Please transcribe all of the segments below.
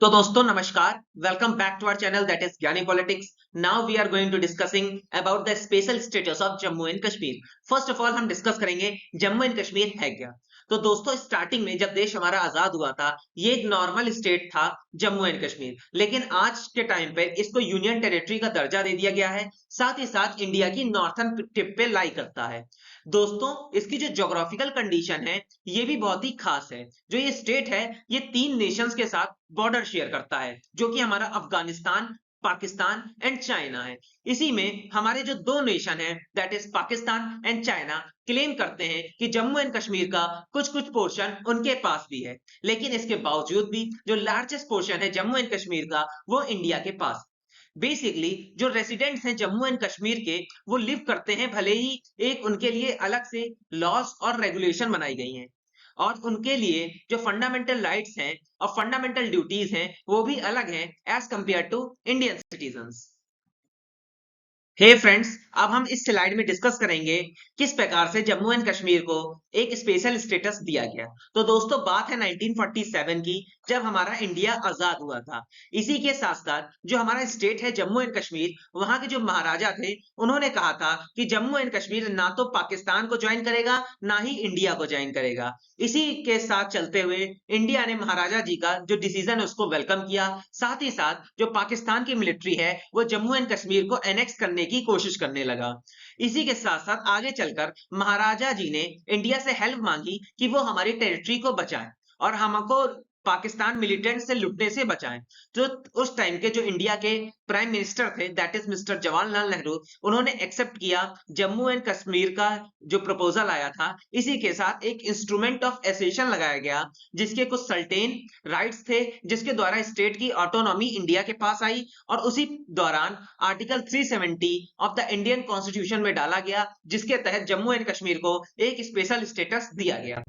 तो दोस्तों नमस्कार, welcome back to our channel that is Gyani politics. Now we are going to discussing about the special status of Jammu and Kashmir. First of all हम discuss करेंगे Jammu and Kashmir है क्या। तो दोस्तों स्टार्टिंग में जब देश हमारा आजाद हुआ था, ये एक नॉर्मल स्टेट था जम्मू एंड कश्मीर, लेकिन आज के टाइम पे इसको यूनियन टेरिटरी का दर्जा दे दिया गया है। साथ ही साथ इंडिया की नॉर्थन टिप पे लाई करता है। दोस्तों इसकी जो ज्योग्राफिकल कंडीशन है ये भी बहुत ही खास है। जो ये स्टेट है ये 3 नेशंस के साथ बॉर्डर शेयर करता है, जो कि हमारा अफगानिस्तान, पाकिस्तान एंड चाइना है। इसी में हमारे जो 2 नेशन है that is Pakistan and China claim करते हैं कि जम्मू एंड कश्मीर का कुछ कुछ पोर्शन उनके पास भी है, लेकिन इसके बावजूद भी जो लार्जेस्ट पोर्शन है जम्मू एंड कश्मीर का वो इंडिया के पास। बेसिकली जो रेसिडेंट्स हैं जम्मू एंड कश्मीर के, वो लिव करते हैं, भले ही एक उनके लिए अलग से लॉस और रेगुलेशन बनाई गई हैं, और उनके लिए जो फंडामेंटल राइट्स हैं और फंडामेंटल ड्यूटीज हैं वो भी अलग हैं as compare to Indian citizens. Hey friends, अब हम इस स्लाइड में डिस्कस करेंगे किस प्रकार से जम्मू एंड कश्मीर को एक स्पेशल स्टेटस दिया गया। तो दोस्तों बात है 1947 की, जब हमारा इंडिया आजाद हुआ था। इसी के साथ साथ जो हमारा स्टेट है जम्मू एंड कश्मीर, वहां के जो महाराजा थे उन्होंने कहा था कि जम्मू एंड कश्मीर ना तो पाकिस्तान को ज्वाइन करेगा ना ही इंडिया को ज्वाइन करेगा। इसी के साथ चलते हुए इंडिया ने महाराजा जी का जो डिसीजन है उसको वेलकम किया। साथ ही साथ जो पाकिस्तान की मिलिट्री है वो जम्मू एंड कश्मीर को एनेक्स करने की कोशिश करने लगा। इसी के साथ साथ आगे चलकर महाराजा जी ने इंडिया से हेल्प मांगी कि वो हमारी टेरिटरी को बचाएं और हमको पाकिस्तान मिलिटेंट से लुटने से बचाएं। तो उस टाइम के जो इंडिया के प्राइम मिनिस्टर थे that is mister Jawaharlal Nehru, उन्होंने एक्सेप्ट किया जम्मू एंड कश्मीर का जो प्रपोजल आया था। इसी के साथ एक इंस्ट्रूमेंट ऑफ एसेशन लगाया गया जिसके कुछ सर्टेन राइट्स थे, जिसके द्वारा स्टेट की ऑटोनॉमी इंडिया के पास आई, और उसी दौरान article 370 of the Indian constitution में डाला गया, जिसके तहत जम्मू एंड कश्मीर को एक स्पेशल स्टेटस दिया गया।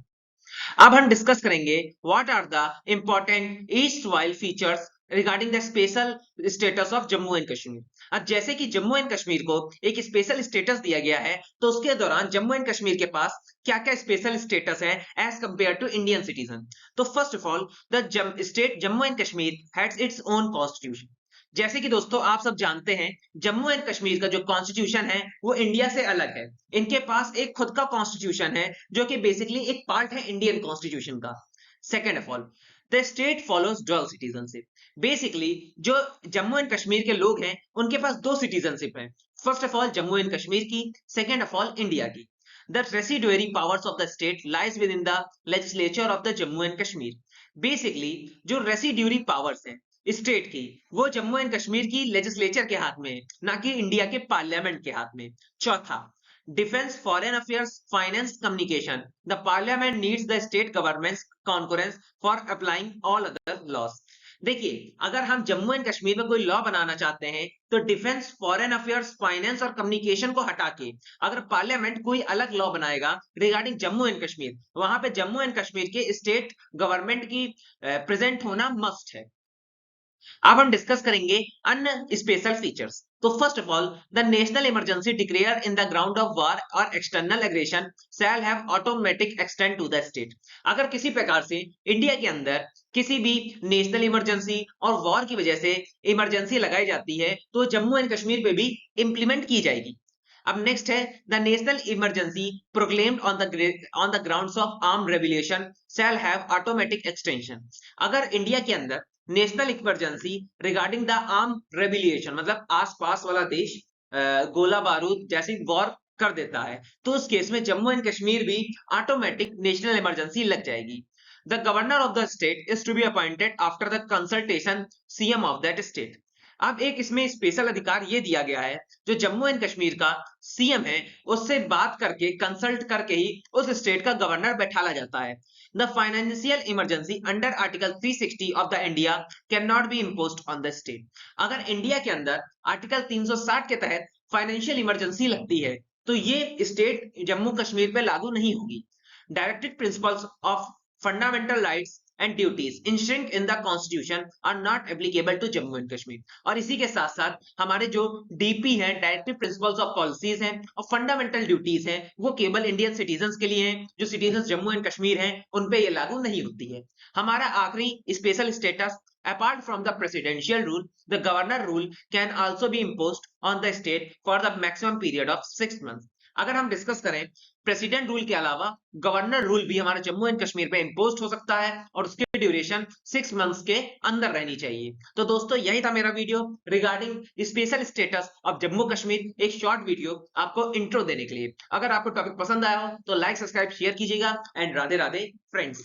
अब हम डिस्कस करेंगे what are the important erstwhile features regarding the special status of Jammu and Kashmir. अब जैसे कि जम्मू एंड कश्मीर को एक स्पेशल स्टेटस दिया गया है, तो उसके दौरान जम्मू एंड कश्मीर के पास क्या क्या स्पेशल स्टेटस है as compare to Indian citizen. तो first of all the state Jammu and Kashmir has its own constitution. जैसे कि दोस्तों आप सब जानते हैं जम्मू एंड कश्मीर का जो कॉन्स्टिट्यूशन है वो इंडिया से अलग है। इनके पास एक खुद का कॉन्स्टिट्यूशन है जो कि बेसिकली एक पार्ट है इंडियन कॉन्स्टिट्यूशन का। Second of all the state follows dual citizenship. Basically जो जम्मू एंड कश्मीर के लोग हैं उनके पास 2 सिटीजनशिप है। First of all Jammu and Kashmir की, सेकेंड ऑफ ऑल इंडिया की। The residuary powers of the state lies within the legislature of the Jammu and Kashmir. Basically, जो residuary powers हैं स्टेट की, वो जम्मू एंड कश्मीर की लेजिस्लेचर के हाथ में है, ना कि इंडिया के पार्लियामेंट के हाथ में। चौथा, defence, foreign affairs, finance, communication, the parliament needs the state governments concurrence for applying all other laws. देखिए, अगर हम जम्मू एंड कश्मीर में कोई लॉ बनाना चाहते हैं तो डिफेंस, फॉरेन अफेयर्स, फाइनेंस और कम्युनिकेशन को हटा के अगर पार्लियामेंट कोई अलग लॉ बनाएगा रिगार्डिंग जम्मू एंड कश्मीर, वहां पे जम्मू एंड कश्मीर के स्टेट गवर्नमेंट की प्रेजेंट होना मस्ट है। अब हम डिस्कस करेंगे अन्य स्पेशल फीचर्स। तो first of all the national emergency declare in the ground of war और external aggression shall have automatic extend to the state. अगर किसी प्रकार से इंडिया के अंदर किसी भी नेशनल इमरजेंसी और वॉर की वजह से इमरजेंसी लगाई जाती है तो जम्मू एंड कश्मीर पे भी इंप्लीमेंट की जाएगी। अब नेक्स्ट है the national emergency proclaimed on the grounds of arm revolution shall have automatic extension. अगर इंडिया के अंदर national emergency regarding the arm revolution, मतलब आसपास वाला देश गोला बारूद जैसी वॉर कर देता है, तो उस केस में जम्मू एंड कश्मीर भी ऑटोमेटिक नेशनल इमरजेंसी लग जाएगी। The governor of the state is to be appointed after the consultation CM of that state. अब एक इसमें स्पेशल अधिकार ये दिया गया है, जो जम्मू एंड कश्मीर का सीएम है उससे बात करके, कंसल्ट करके ही उस स्टेट का गवर्नर बैठाला जाता है। The financial emergency under Article 360 of the India cannot be imposed on the state. अगर इंडिया के अंदर आर्टिकल 360 के तहत फाइनेंशियल इमरजेंसी लगती है तो ये स्टेट जम्मू कश्मीर पे लागू नहीं होगी। Directive principles of fundamental rights and duties enshrined in the constitution are not applicable to Jammu and Kashmir. और इसी के साथ साथ हमारे जो डीपी है, डायरेक्टिव प्रिंसिपल्स ऑफ पॉलिसीज हैं और फंडामेंटल ड्यूटीज हैं, वो केवल इंडियन सिटीजन्स के लिए हैं। जो सिटीजन जम्मू एंड कश्मीर हैं उन पे ये लागू नहीं होती है। हमारा आखिरी special status Apart from the presidential rule, the governor rule can also be imposed on the state for the maximum period of 6 months. अगर हम डिस्कस करें प्रेसिडेंट रूल के अलावा गवर्नर रूल भी हमारे जम्मू एंड कश्मीर पे इंपोज हो सकता है और उसकी ड्यूरेशन 6 मंथ्स के अंदर रहनी चाहिए। तो दोस्तों यही था मेरा video regarding special status of Jammu Kashmir, एक शॉर्ट वीडियो आपको इंट्रो देने के लिए। अगर आपको टॉपिक पसंद आया हो तो लाइक सब्सक्राइब शेयर कीजिएगा एंड राधे राधे फ्रेंड्स।